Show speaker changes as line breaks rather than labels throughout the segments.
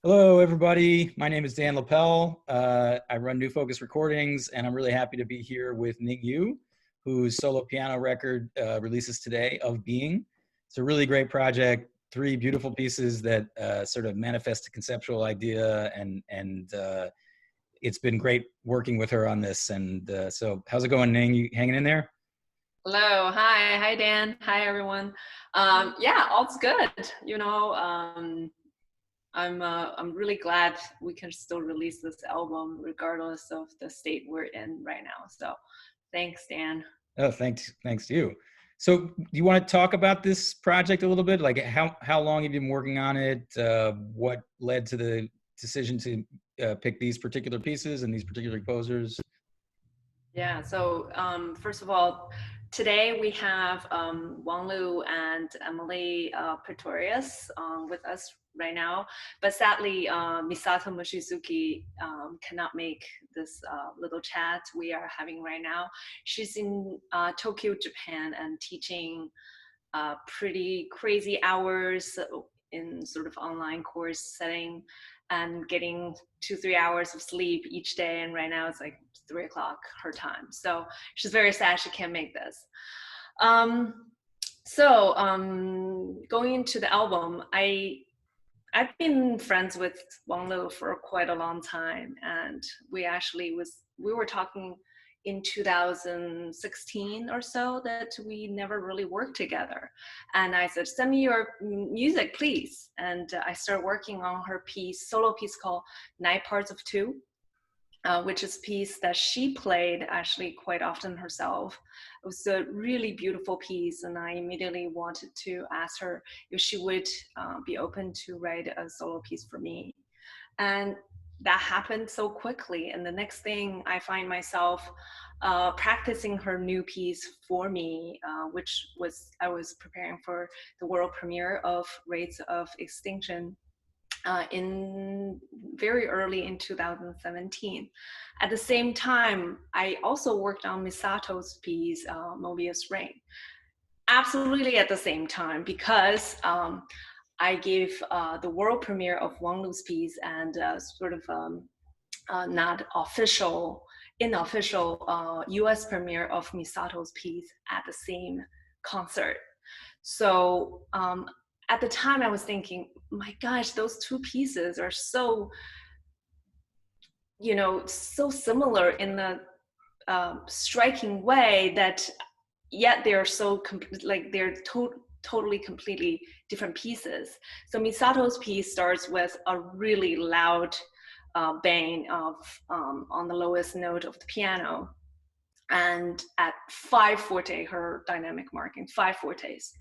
Hello, everybody. My name is Dan Lapel. I run New Focus Recordings, and I'm really happy to be here with Ning Yu, whose solo piano record releases today, Of Being. It's a really great project, 3 beautiful pieces that sort of manifest a conceptual idea, and it's been great working with her on this. And so how's it going, Ning? You hanging in there?
Hello, hi Dan, hi everyone. Yeah, all's good. I'm really glad we can still release this album regardless of the state we're in right now. So, thanks, Dan.
Oh, thanks to you. So, do you want to talk about this project a little bit? Like, how long have you been working on it? What led to the decision to pick these particular pieces and these particular composers?
Yeah, so first of all, today we have Wang Lu and Emily Praetorius with us right now, but sadly Misato Mochizuki cannot make this little chat we are having right now. She's in Tokyo, Japan, and teaching pretty crazy hours in sort of online course setting and getting 2-3 hours of sleep each day, and right now it's like 3 o'clock her time, so she's very sad she can't make this. Going into the album, I've been friends with Wang Lu for quite a long time, and we were talking in 2016 or so that we never really worked together. And I said, send me your music, please. And I started working on her solo piece called 9 Parts of 2, which is a piece that she played actually quite often herself. It was a really beautiful piece, and I immediately wanted to ask her if she would be open to write a solo piece for me. And that happened so quickly, and the next thing I find myself practicing her new piece for me, which was I was preparing for the world premiere of Rates of Extinction in very early in 2017. At the same time, I also worked on Misato's piece, Mobius Ring, absolutely at the same time, because I gave the world premiere of Wang Lu's piece and not unofficial US premiere of Misato's piece at the same concert. So at the time I was thinking, my gosh, those 2 pieces are so, so similar in the striking way that yet they're so totally completely different pieces. So Misato's piece starts with a really loud bang of on the lowest note of the piano, and at 5 forte, her dynamic marking, 5 fortes,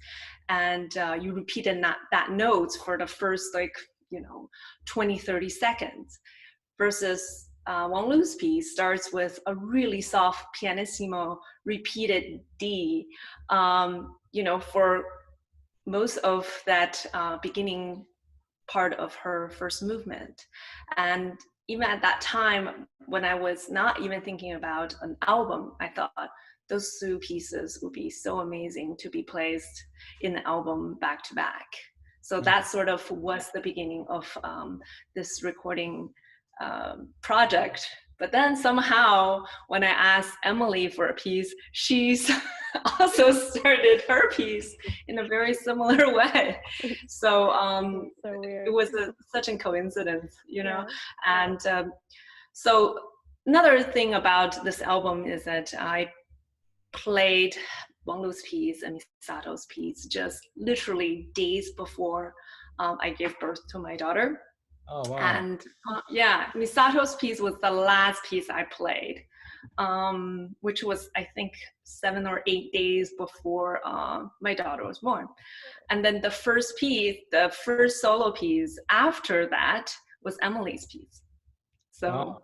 and you repeat that note for the first 20-30 seconds, versus Wang Lu's piece starts with a really soft pianissimo repeated D, for most of that beginning part of her first movement. And even at that time, when I was not even thinking about an album, I thought those 2 pieces would be so amazing to be placed in the album back to back. So that sort of was the beginning of this recording project. But then somehow, when I asked Emily for a piece, she's also started her piece in a very similar way. So,
so weird.
It was such a coincidence, Yeah. And so another thing about this album is that I played Wang Lu's piece and Misato's piece just literally days before I gave birth to my daughter.
Oh, wow.
And Misato's piece was the last piece I played, which was, I think, 7 or 8 days before my daughter was born. And then the first solo piece after that was Emily's piece. So,
wow.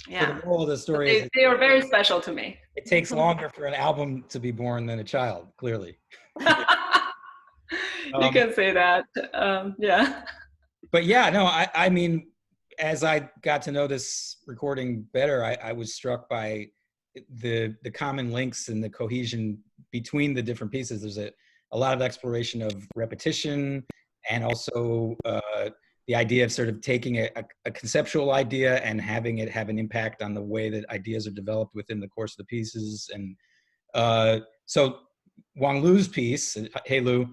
Yeah.
So the moral of the story is
they were very special to me.
It takes longer for an album to be born than a child, clearly.
You can say that, yeah.
But yeah, no, I mean, as I got to know this recording better, I was struck by the common links and the cohesion between the different pieces. There's a lot of exploration of repetition and also the idea of sort of taking a conceptual idea and having it have an impact on the way that ideas are developed within the course of the pieces. And so Wang Lu's piece, hey Lu,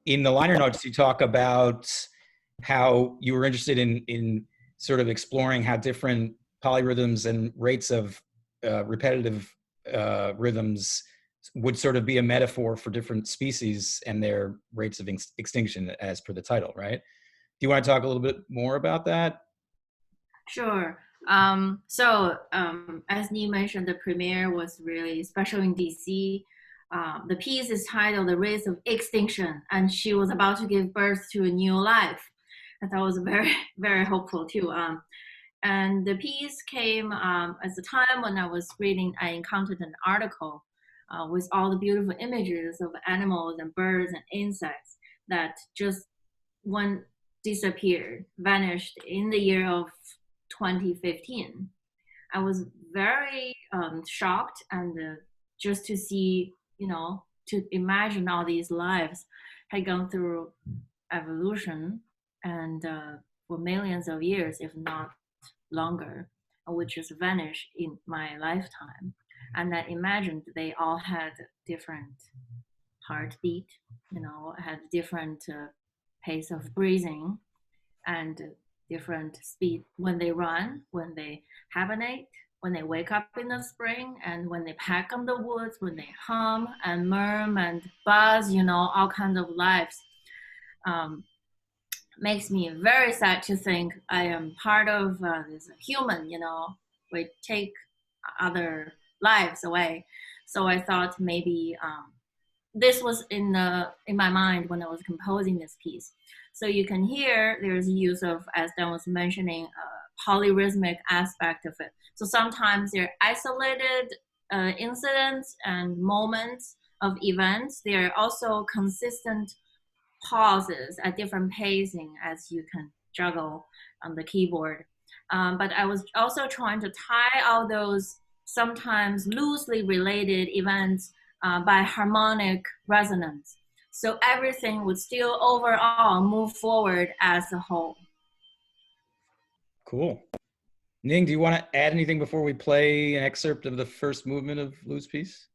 in the liner notes, you talk about how you were interested in sort of exploring how different polyrhythms and rates of repetitive rhythms would sort of be a metaphor for different species and their rates of extinction, as per the title, right? Do you want to talk a little bit more about that?
Sure. As Ning mentioned, the premiere was really special in DC. The piece is titled "The Race of Extinction," and she was about to give birth to a new life. And that was very, very hopeful too. And the piece came at the time when I was reading. I encountered an article with all the beautiful images of animals and birds and insects that just one disappeared, vanished in the year of 2015. I was very shocked, and just to see, to imagine all these lives had gone through evolution and for millions of years, if not longer, would just vanish in my lifetime. And I imagined they all had different heartbeat, had different pace of breathing and different speed when they run, when they hibernate, when they wake up in the spring, and when they peck on the woods, when they hum and murmur and buzz, all kinds of lives. Makes me very sad to think I am part of this human, we take other lives away. So I thought maybe this was in my mind when I was composing this piece. So you can hear there's use of, as Dan was mentioning, polyrhythmic aspect of it. So sometimes they're isolated incidents and moments of events. There are also consistent pauses at different pacing as you can juggle on the keyboard. But I was also trying to tie all those sometimes loosely related events by harmonic resonance. So everything would still overall move forward as a whole.
Cool. Ning, do you want to add anything before we play an excerpt of the first movement of Lu's piece?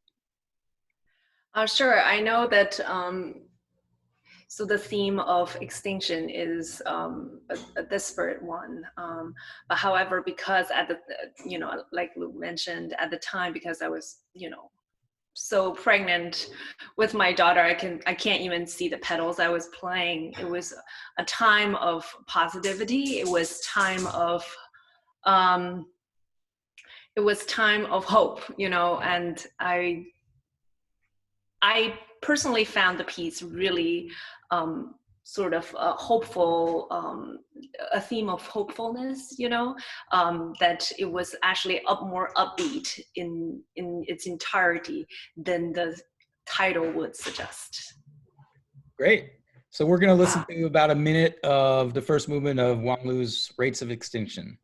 Sure. I know that so the theme of extinction is a disparate one. But however, because at the, like Lu mentioned, at the time, because I was, so pregnant with my daughter, I can't even see the pedals I was playing. It was a time of positivity. It was time of hope, and I personally found the piece really sort of hopeful, a theme of hopefulness, that it was actually more upbeat in its entirety than the title would suggest.
Great. So we're going to listen to about a minute of the first movement of Wang Lu's Rates of Extinction.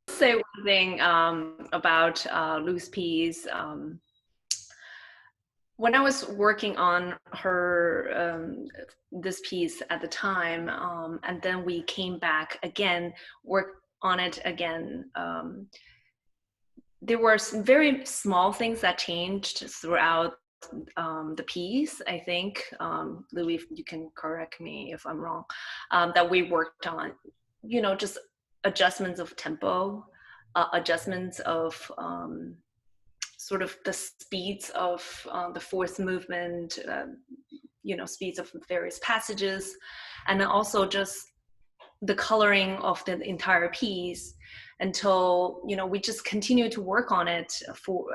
Say one thing about Lu's piece. When I was working on her this piece at the time, and then we came back again, work on it again. there were some very small things that changed throughout the piece, I think. Louis, you can correct me if I'm wrong, that we worked on, you know, just adjustments of tempo, adjustments of sort of the speeds of the fourth movement, you know, speeds of various passages, and then also just the coloring of the entire piece until, you know, we just continue to work on it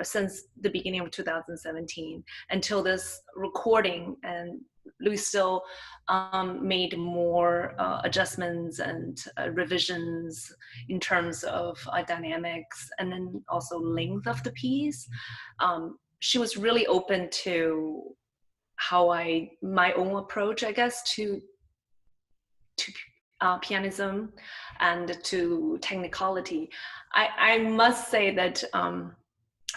since the beginning of 2017 until this recording, and Louis still made more adjustments and revisions in terms of dynamics and then also length of the piece. She was really open to my own approach, I guess, to pianism and to technicality. I must say that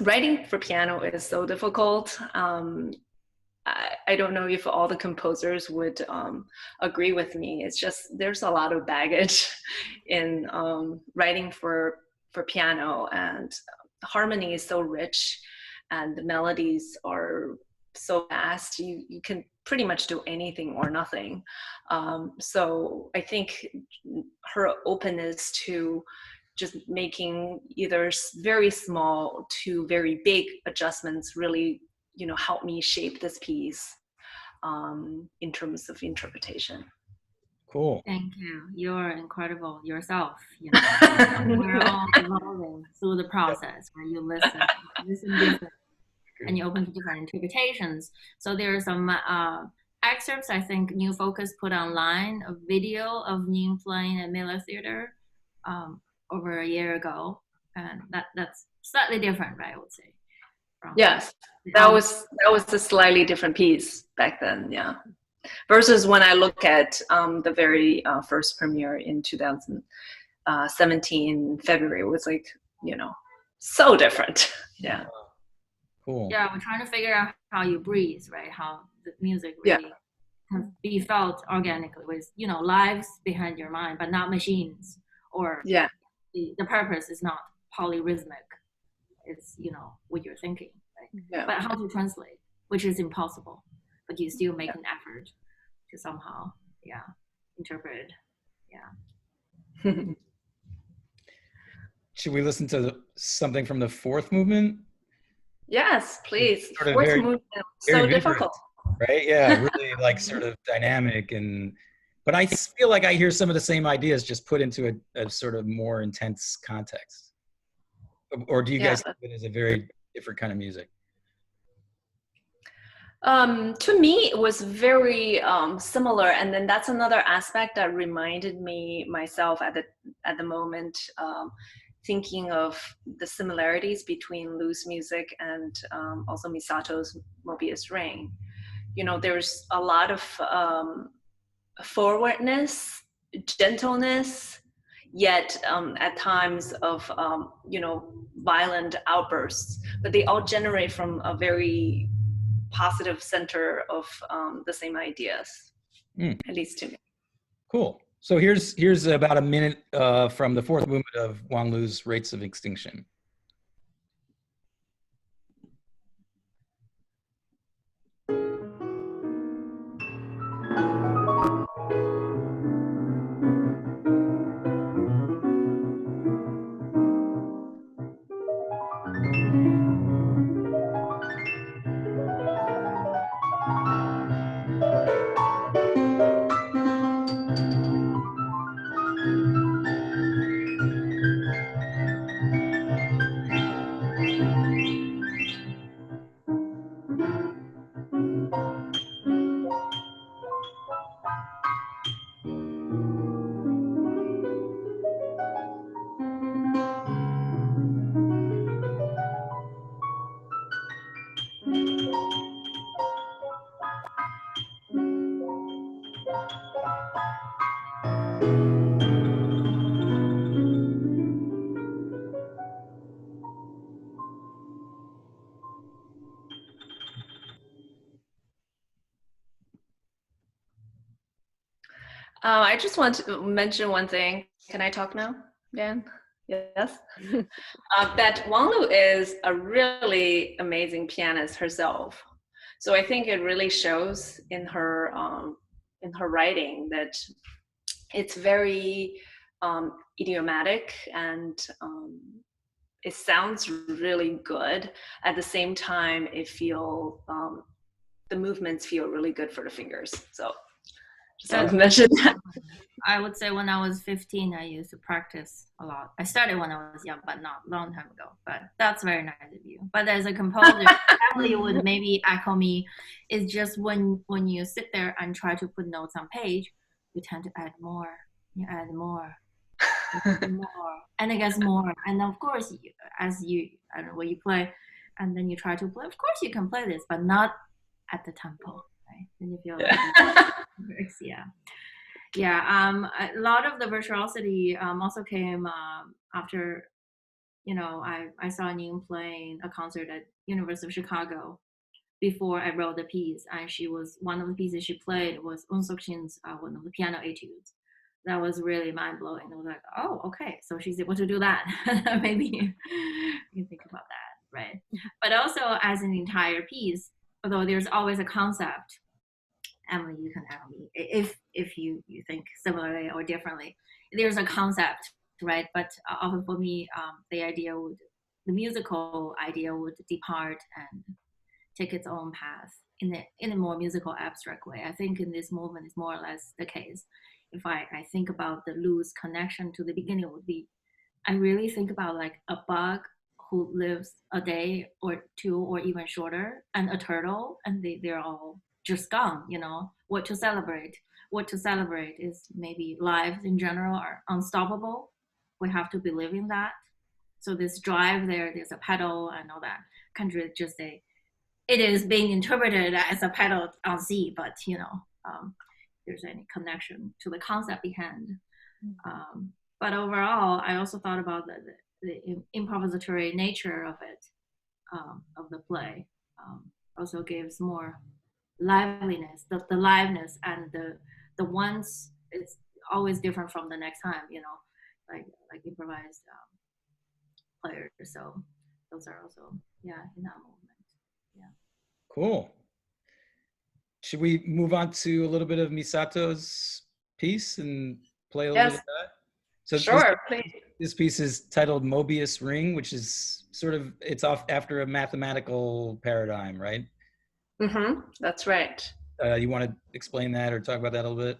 writing for piano is so difficult. I don't know if all the composers would agree with me. It's just there's a lot of baggage in writing for piano, and the harmony is so rich and the melodies are so fast. You can pretty much do anything or nothing. So I think her openness to just making either very small to very big adjustments really, you know, helped me shape this piece in terms of interpretation.
Cool.
Thank you. You're incredible yourself. You know, we're all evolving through the process where you listen different, and you open to different interpretations. So there are some excerpts, I think New Focus put online, a video of Ning playing at Miller Theater over a year ago, and that's slightly different, right? I would say.
Yes, that was a slightly different piece back then, yeah. Versus when I look at the very first premiere in 2017 February, it was like, you know, so different. Yeah.
Cool.
Yeah, we're trying to figure out how you breathe, right? How the music really can be felt organically with, you know, lives behind your mind, but not machines. Or the purpose is not polyrhythmic. It's, you know, what you're thinking, right? Yeah. But how to translate, which is impossible, but you still make an effort to somehow, interpret. Yeah.
Should we listen to something from the fourth movement?
Yes, please.
Sort of
fourth movement, so difficult.
Right? Yeah, really like sort of dynamic, but I feel like I hear some of the same ideas just put into a sort of more intense context. Or do you guys think it is a very different kind of music?
To me, it was very similar, and then that's another aspect that reminded me myself at the moment, thinking of the similarities between Lu's music and also Misato's Mobius Ring. You know, there's a lot of forwardness, gentleness, yet at times of you know, violent outbursts, but they all generate from a very positive center of the same ideas, at least to me.
Cool. So here's about a minute from the fourth movement of Wang Lu's Rates of Extinction.
I just want to mention one thing. Can I talk now, Dan? Yes. That Wang Lu is a really amazing pianist herself. So I think it really shows in her writing that it's very idiomatic, and it sounds really good. At the same time, the movements feel really good for the fingers. So just want to mention that.
I would say when I was 15, I used to practice a lot. I started when I was young, but not a long time ago. But that's very nice of you. But as a composer, Emily would maybe echo me. It's just when you sit there and try to put notes on page, you tend to add more. You add more, more, and it gets more. And of course, I don't know what you play, and then you try to play. Of course, you can play this, but not at the tempo, right? Then you feel like yeah. Yeah, a lot of the virtuosity also came after, I saw Ning playing a concert at University of Chicago before I wrote the piece, and one of the pieces she played was Unsokchin's one of the piano etudes. That was really mind blowing. I was like, oh, okay, so she's able to do that. Maybe you think about that, right? But also as an entire piece, although there's always a concept. Emily, you can tell me if you think similarly or differently. There's a concept, right? But often for me, the musical idea would depart and take its own path in a more musical abstract way. I think in this movement is more or less the case. If I think about the loose connection to the beginning, would be, I really think about like a bug who lives a day or two or even shorter, and a turtle, and they're all just gone. What to celebrate is maybe lives in general are unstoppable. We have to believe in that. So this drive there's a pedal and all that. Can't really just say it is being interpreted as a pedal on C, but there's any connection to the concept behind. But overall, I also thought about the improvisatory nature of it, of the play. Also gives more liveliness, the liveness, and the ones it's always different from the next time, like improvised players. So those are also in that movement. Yeah.
Cool. Should we move on to a little bit of Misato's piece and play a little bit of that? So
sure, please.
This piece is titled Mobius Ring, which is it's off after a mathematical paradigm, right?
Mm-hmm. That's right.
You want to explain that or talk about that a little bit?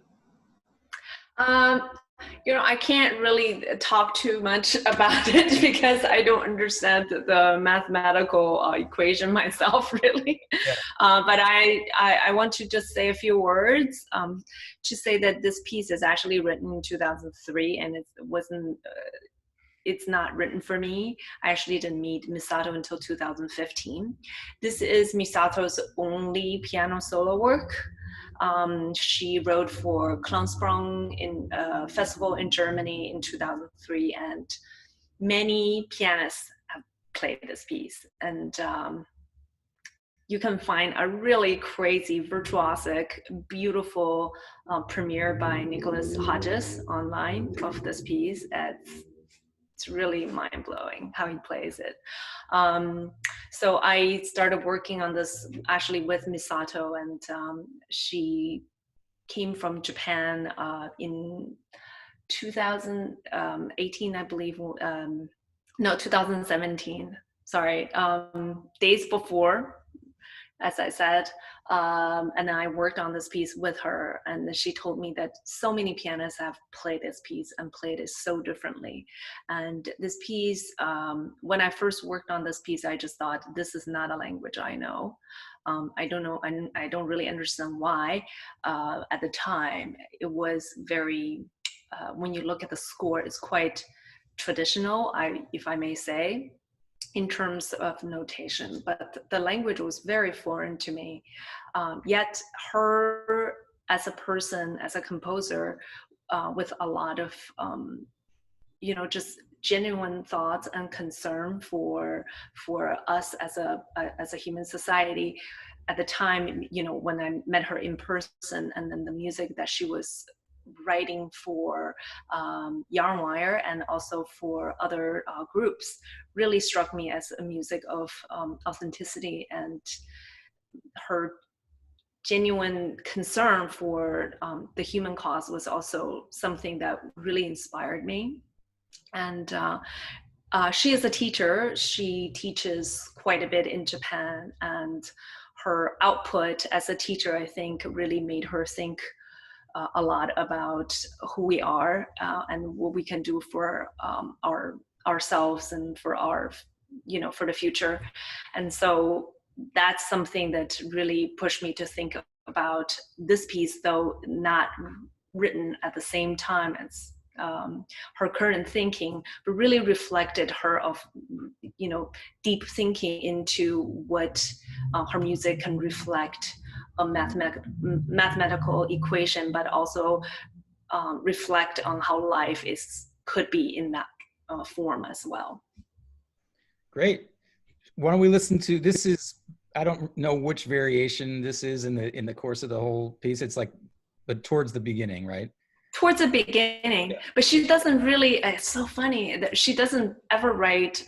I can't really talk too much about it because I don't understand the mathematical equation myself, really. Yeah. But I want to just say a few words to say that this piece is actually written in 2003, and it's not written for me. I actually didn't meet Misato until 2015. This is Misato's only piano solo work. She wrote for Klangsprung in a festival in Germany in 2003, and many pianists have played this piece. And you can find a really crazy, virtuosic, beautiful premiere by Nicholas Hodges online of this piece. It's really mind-blowing how he plays it. So I started working on this actually with Misato, and she came from Japan in 2018, I believe. No, 2017. Sorry, days before, as I said. And then I worked on this piece with her, and she told me that so many pianists have played this piece and played it so differently. And this piece, when I first worked on this piece, I just thought, this is not a language I know. I don't know, and I don't really understand why. At the time, it was very, when you look at the score, it's quite traditional, if I may say, in terms of notation, but the language was very foreign to me. Yet her as a person, as a composer, with a lot of, just genuine thoughts and concern for us as a human society. At the time, when I met her in person, and then the music that she was writing for Yarnwire and also for other groups really struck me as a music of authenticity, and her genuine concern for the human cause was also something that really inspired me. And she is a teacher. She teaches quite a bit in Japan, and her output as a teacher, I think, really made her think a lot about who we are and what we can do for ourselves and for our, for the future. And so that's something that really pushed me to think about this piece, though not written at the same time as her current thinking, but really reflected her of, deep thinking into what her music can reflect a mathematical equation, but also reflect on how life could be in that form as well.
Great. Why don't we listen to, this is, I don't know which variation this is in the course of the whole piece. It's like, but towards the beginning, right?
Towards the beginning, yeah. But she doesn't really, it's so funny that she doesn't ever write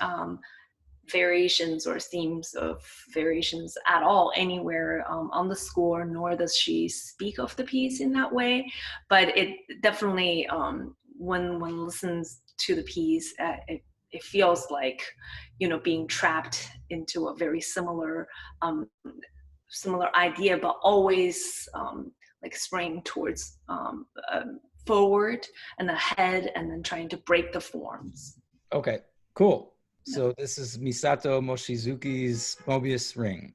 variations or themes of variations at all anywhere on the score, nor does she speak of the piece in that way. But it definitely, when one listens to the piece, it feels like, being trapped into a very similar idea, but always like spraying towards forward and ahead, and then trying to break the forms.
Okay, cool. So this is Misato Mochizuki's Mobius Ring.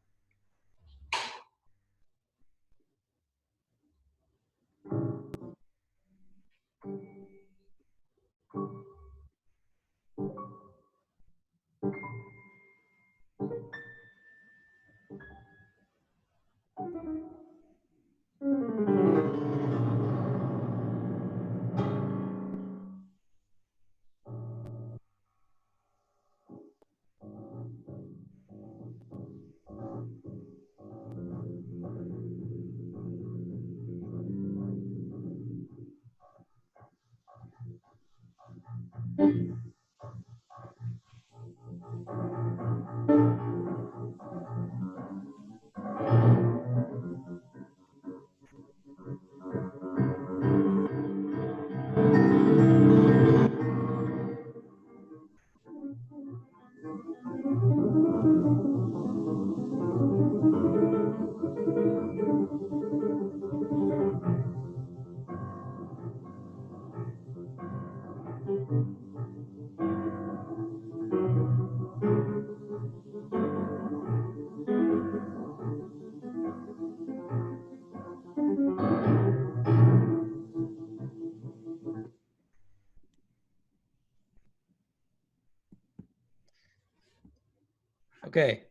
Okay.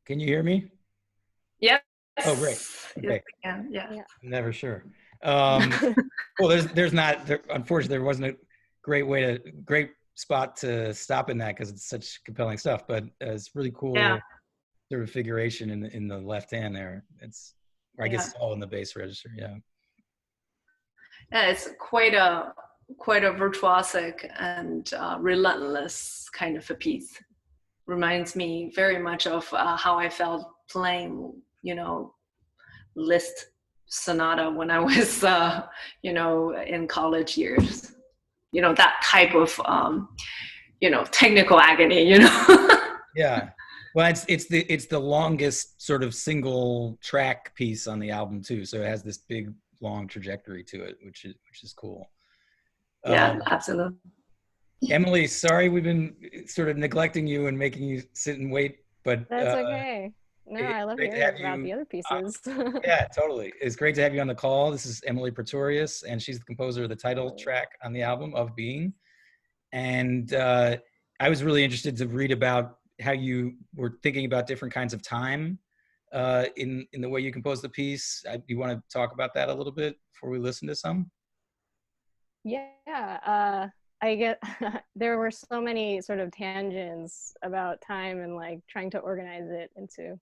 Can you hear me?
Yep.
Oh, great. Okay.
Yes, yeah.
I'm never sure. Well, unfortunately, there wasn't a great spot to stop in that because it's such compelling stuff, but it's really cool sort of figuration in the left hand there. I guess it's all in the bass register. Yeah.
Yeah, it's quite a virtuosic and relentless kind of a piece. Reminds me very much of how I felt playing, Liszt sonata when I was, in college years. That type of, technical agony.
Yeah. Well, it's the longest sort of single track piece on the album too, so it has this big long trajectory to it, which is cool.
Yeah, absolutely.
Emily, sorry we've been sort of neglecting you and making you sit and wait, but
that's okay. No, I love hearing about the other pieces.
Yeah, totally. It's great to have you on the call. This is Emily Praetorius, and she's the composer of the title track on the album, Of Being. And I was really interested to read about how you were thinking about different kinds of time in the way you composed the piece. Do you want to talk about that a little bit before we listen to some?
Yeah, I get there were so many sort of tangents about time and like trying to organize it into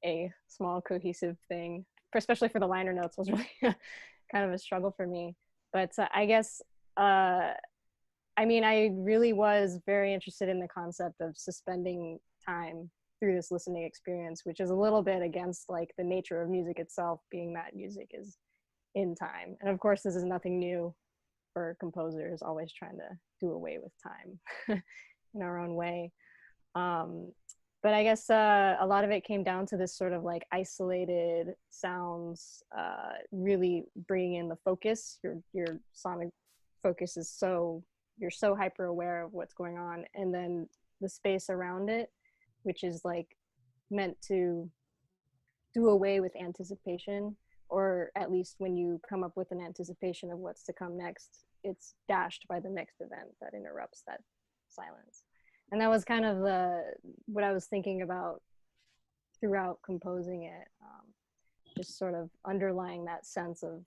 a small cohesive thing, especially for the liner notes was really kind of a struggle for me. But I guess, I mean, I really was very interested in the concept of suspending time through this listening experience, which is a little bit against like the nature of music itself, being that music is in time. And of course, this is nothing new for composers, always trying to do away with time in our own way. But I guess a lot of it came down to this sort of like isolated sounds, really bringing in the focus. Your sonic focus is you're so hyper aware of what's going on, and then the space around it, which is like meant to do away with anticipation, or at least when you come up with an anticipation of what's to come next, it's dashed by the next event that interrupts that silence. And that was kind of what I was thinking about throughout composing it, just sort of underlying that sense of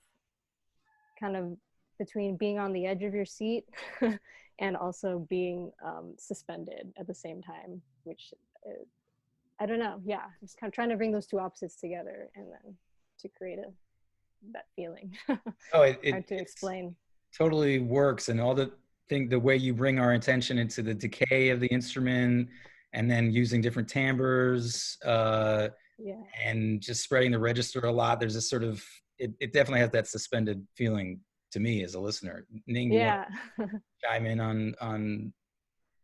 kind of between being on the edge of your seat and also being suspended at the same time, which I don't know. Yeah, just kind of trying to bring those two opposites together and then to create that feeling.
Oh,
hard to explain.
Totally works, and all the way you bring our attention into the decay of the instrument, and then using different timbres, and just spreading the register a lot. There's this sort of it definitely has that suspended feeling to me as a listener. Ning, you want to chime in on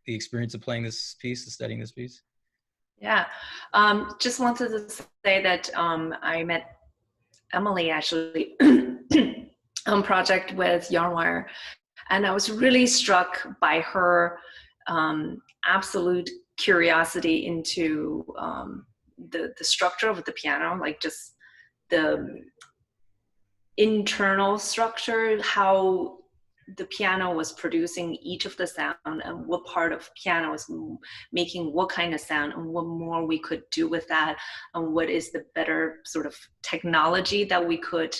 the experience of playing this piece, of studying this piece?
Yeah, just wanted to say that I met Emily actually on project with Yarnwire, and I was really struck by her absolute curiosity into the structure of the piano, like just the internal structure, how the piano was producing each of the sound and what part of piano was making what kind of sound and what more we could do with that, and what is the better sort of technology that we could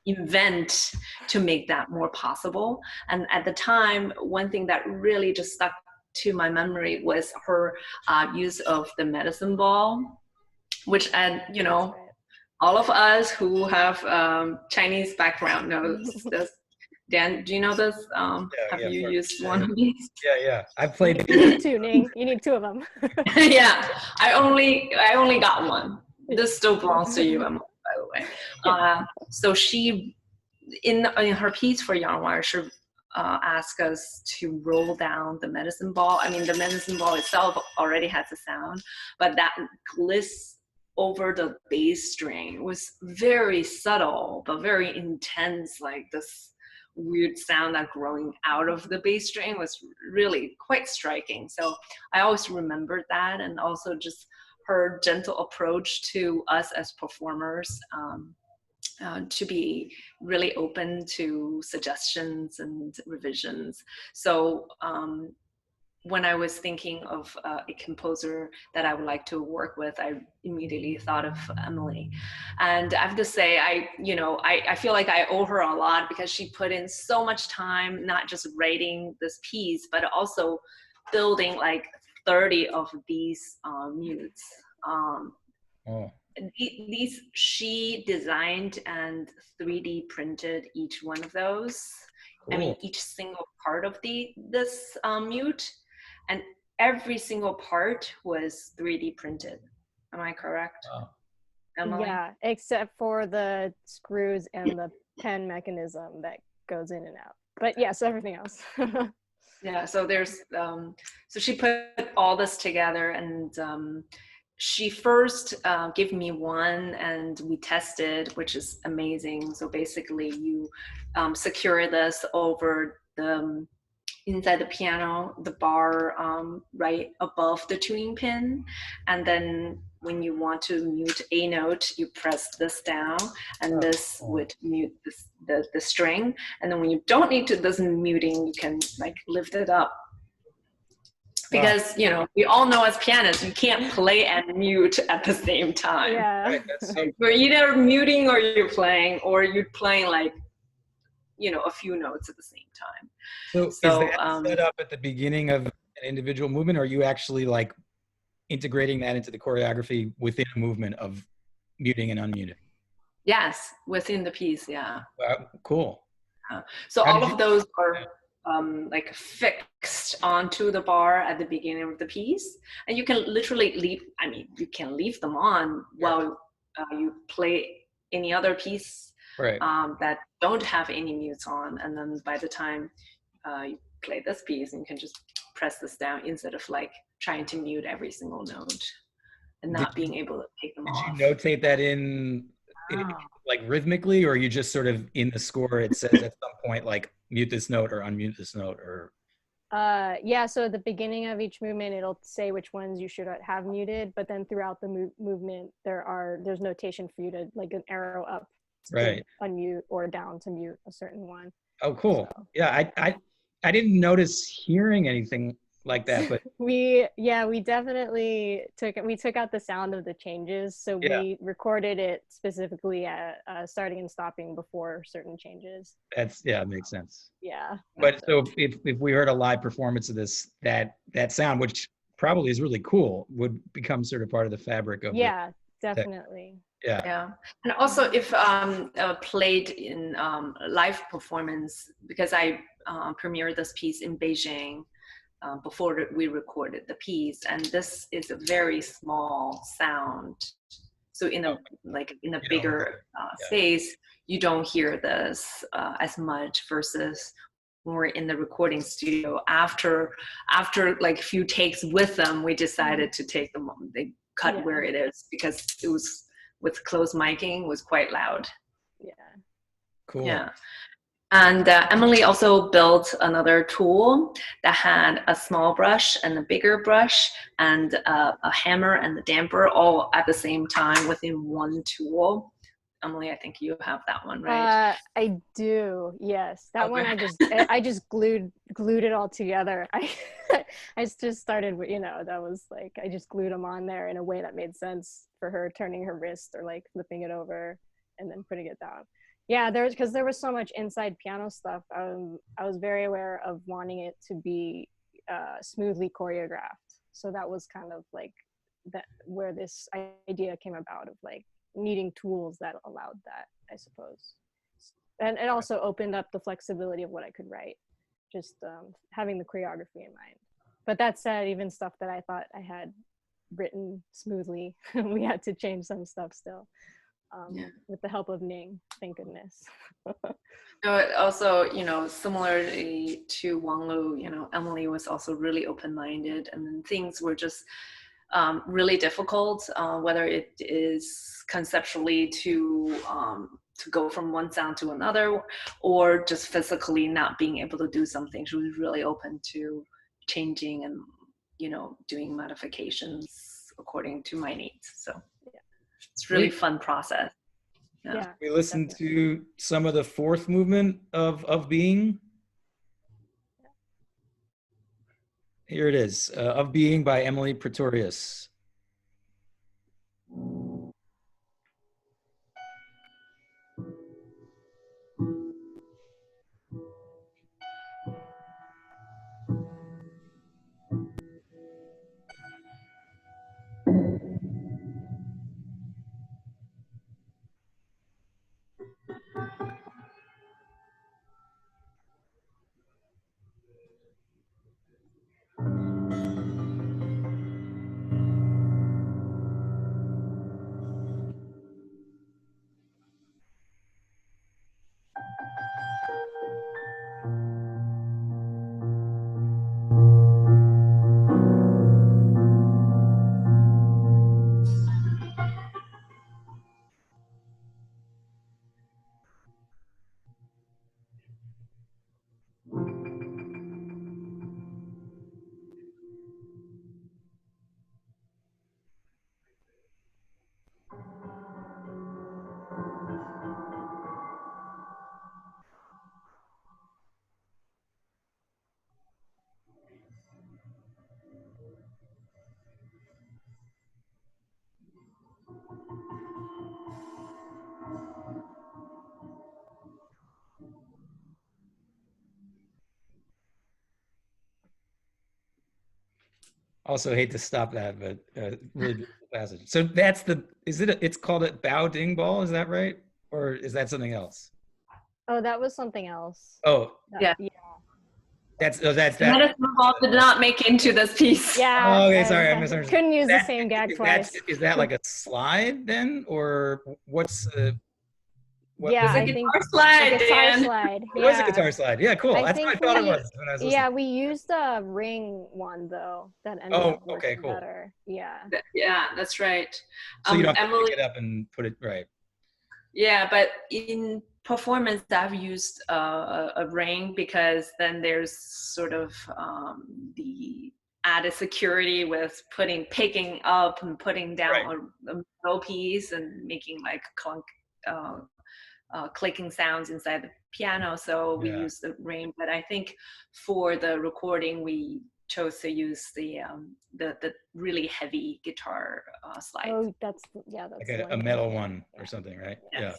invent to make that more possible. And at the time, one thing that really just stuck to my memory was her use of the medicine ball, which, and you know, all of us who have Chinese background knows this. Dan, do you know this? Have you used one of these?
Yeah. I've played.
You need two, Ning. You need two of them.
Yeah, I only got one. This still belongs to you, Emily, by the way. So she, in her piece for Yarnwire, she asked us to roll down the medicine ball. I mean, the medicine ball itself already has a sound, but that gliss over the bass string was very subtle, but very intense, like this weird sound that growing out of the bass string was really quite striking. So I always remembered that, and also just her gentle approach to us as performers, to be really open to suggestions and revisions. So when I was thinking of a composer that I would like to work with, I immediately thought of Emily. And I have to say, I feel like I owe her a lot, because she put in so much time, not just writing this piece, but also building like 30 of these mutes. These she designed and 3D printed each one of those. Cool. I mean, each single part of this mute, and every single part was 3D printed. Am I correct? Emily? Yeah,
except for the screws and the pen mechanism that goes in and out. But yes, everything else.
Yeah, so there's, so she put all this together, and she first gave me one, and we tested, which is amazing. So basically you secure this over the inside the piano, the bar right above the tuning pin, and then when you want to mute a note, you press this down, and this would mute the string. And then when you don't need to this muting, you can like lift it up. Because, you know, we all know as pianists, you can't play and mute at the same time.
Yeah.
Right, that's so
You're either muting or you're playing, or you're playing like, you know, a few notes at the same time.
So is that set up at the beginning of an individual movement, or are you actually like integrating that into the choreography within a movement of muting and unmuting?
Yes, within the piece, yeah.
Cool.
So
How
all
did
of those are like fixed onto the bar at the beginning of the piece, and you can literally leave. I mean, you can leave them on while you play any other piece
Right.
that don't have any mutes on, and then by the time you play this piece, you can just press this down instead of like trying to mute every single note and not being able to take them off.
Did you notate that in like rhythmically, or you just sort of in the score it says at some point like mute this note or unmute this note, or
yeah, so at the beginning of each movement it'll say which ones you should have muted, but then throughout the movement there's notation for you to like an arrow up to unmute or down to mute a certain one.
Oh, cool.
So.
Yeah, I didn't notice hearing anything like that, but
we definitely took out the sound of the changes, so we recorded it specifically at starting and stopping before certain changes.
It makes sense.
Yeah.
But so if we heard a live performance of this, that sound, which probably is really cool, would become sort of part of the fabric of
definitely.
Yeah, and also if played in live performance, because I premiered this piece in Beijing before we recorded the piece, and this is a very small sound. So in a bigger space, you don't hear this as much versus when we're in the recording studio. After like a few takes with them, we decided to take them. They cut where it is because it was with closed miking was quite loud.
Yeah.
Cool.
Yeah. And Emily also built another tool that had a small brush and a bigger brush and a hammer and the damper all at the same time within one tool. Emily, I think you have that one, right?
I do. Yes, that one. I just glued it all together. I just started. That was like I just glued them on there in a way that made sense for her turning her wrist or like flipping it over and then putting it down. Yeah, because there was so much inside piano stuff. I was very aware of wanting it to be smoothly choreographed. So that was kind of like that where this idea came about of like needing tools that allowed that, I suppose. And it also opened up the flexibility of what I could write, just having the choreography in mind. But that said, even stuff that I thought I had written smoothly, we had to change some stuff still. With the help of Ning, thank goodness.
Also, similarly to Wang Lu, Emily was also really open-minded, and then things were just really difficult, whether it is conceptually to go from one sound to another, or just physically not being able to do something. She was really open to changing and doing modifications according to my needs. So it's really fun process.
Yeah. We listened to some of the fourth movement of Being. Here it is, Of Being by Emily Praetorius. Also hate to stop that, but really beautiful passage. So that's it's called a Bao Ding Ball, is that right? or is that something else?
Oh, that was something else.
Oh,
Yeah.
that's
Let us move on did not make into this piece.
Yeah.
Oh, okay, sorry, I misunderstood.
Couldn't use the same gag twice.
Is that like a slide then, or what's what
Yeah,
was
It's
it?
a
I think
guitar slide,
a guitar
Dan.
slide.
It was a guitar slide. Yeah, cool. That's what I thought it was when I was listening.
Yeah, we used a ring one though that ended up working better. Yeah.
Yeah, that's right.
So you don't have to
Emily,
pick it up and put it right.
yeah, but in performance, I've used a ring because then there's sort of the added security with picking up and putting down a middle piece and making like clunk, clicking sounds inside the piano. So we use the ring. But I think for the recording, we chose to use the really heavy guitar slide.
Oh, that's
like a metal one or something, right?
Yes.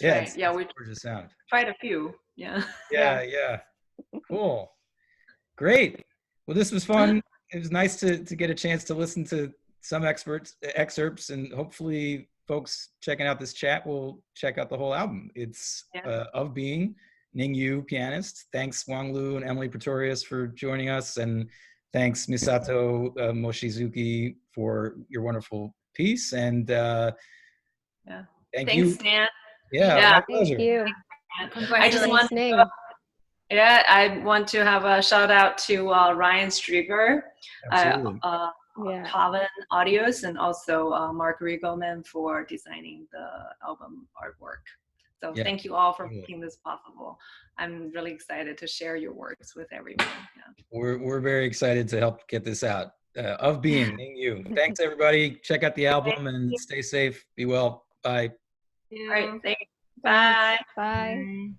Yeah.
Right. Yeah, we
gorgeous sound.
tried a few. Yeah.
Yeah. Cool. Great. Well, this was fun. It was nice to get a chance to listen to some excerpts, and hopefully folks checking out this chat will check out the whole album. It's Of Being, Ning Yu, pianist. Thanks Wang Lu and Emily Praetorius for joining us, and thanks Misato Mochizuki for your wonderful piece. And thanks,
you, Dan.
Yeah, my pleasure.
Thank you.
I just want I want to have a shout out to Ryan Streber, Oktaven Audios, and also Mark Riegelman for designing the album artwork. So thank you all for making this possible. I'm really excited to share your works with everyone.
We're very excited to help get this out. Of Being, Ning Yu. Thanks everybody. Check out the album and stay safe. Be well. Bye.
All right. Thanks.
Bye.
Bye.